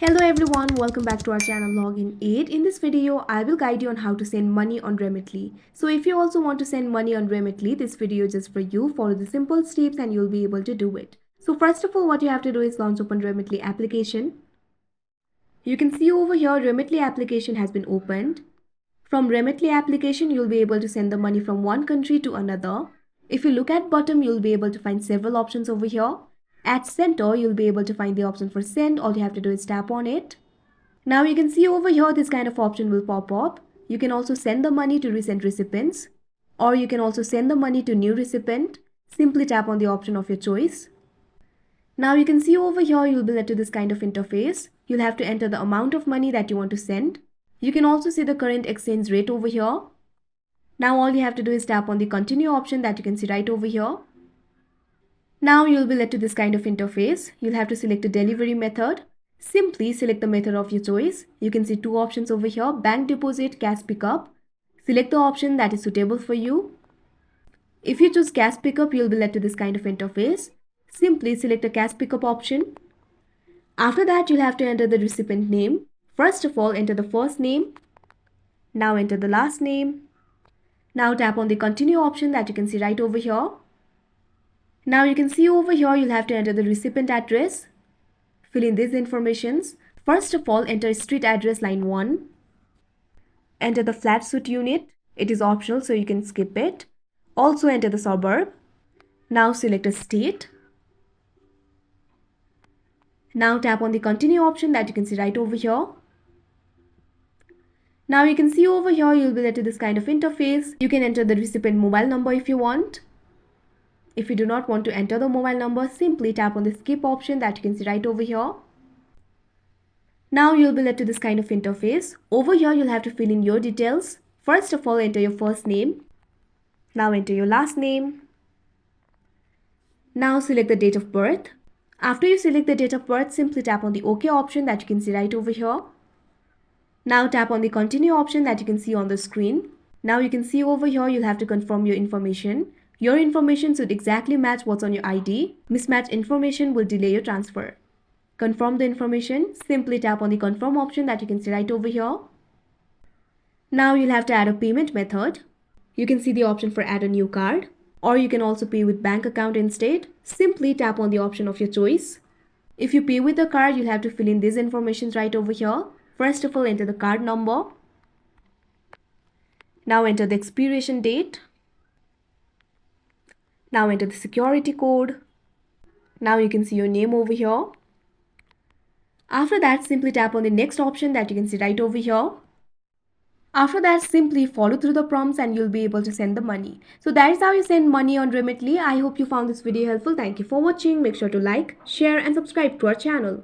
Hello everyone, welcome back to our channel Login 8. In this video, I will guide you on how to send money on Remitly. So if you also want to send money on Remitly, this video is just for you. Follow the simple steps and you'll be able to do it. So first of all, what you have to do is launch open Remitly application. You can see over here, Remitly application has been opened. From Remitly application, you'll be able to send the money from one country to another. If you look at bottom, you'll be able to find several options over here. At center, you'll be able to find the option for send. All you have to do is tap on it. Now you can see over here this kind of option will pop up. You can also send the money to recent recipients, or you can also send the money to new recipient. Simply tap on the option of your choice. Now you can see over here you'll be led to this kind of interface. You'll have to enter the amount of money that you want to send. You can also see the current exchange rate over here. Now all you have to do is tap on the continue option that you can see right over here. Now you'll be led to this kind of interface. You'll have to select a delivery method. Simply select the method of your choice. You can see two options over here, bank deposit, cash pickup. Select the option that is suitable for you. If you choose cash pickup, you'll be led to this kind of interface. Simply select the cash pickup option. After that, you'll have to enter the recipient name. First of all, enter the first name. Now enter the last name. Now tap on the continue option that you can see right over here. Now you can see over here you'll have to enter the recipient address. Fill in these informations. First of all, enter street address line 1. Enter the flat suit unit. It is optional so you can skip it. Also enter the suburb. Now select a state. Now tap on the continue option that you can see right over here. Now you can see over here you'll be led to this kind of interface. You can enter the recipient mobile number if you want. If you do not want to enter the mobile number, simply tap on the skip option that you can see right over here. Now you'll be led to this kind of interface. Over here you'll have to fill in your details. First of all, enter your first name. Now enter your last name. Now select the date of birth. After you select the date of birth, simply tap on the OK option that you can see right over here. Now tap on the continue option that you can see on the screen. Now you can see over here you'll have to confirm your information. Your information should exactly match what's on your ID. Mismatched information will delay your transfer. Confirm the information. Simply tap on the confirm option that you can see right over here. Now you'll have to add a payment method. You can see the option for add a new card, or you can also pay with bank account instead. Simply tap on the option of your choice. If you pay with a card, you'll have to fill in these information right over here. First of all, enter the card number. Now enter the expiration date. Now enter the security code. Now you can see your name over here. After that, simply tap on the next option that you can see right over here. After that, simply follow through the prompts and you'll be able to send the money. So that is how you send money on Remitly. I hope you found this video helpful. Thank you for watching. Make sure to like, share and subscribe to our channel.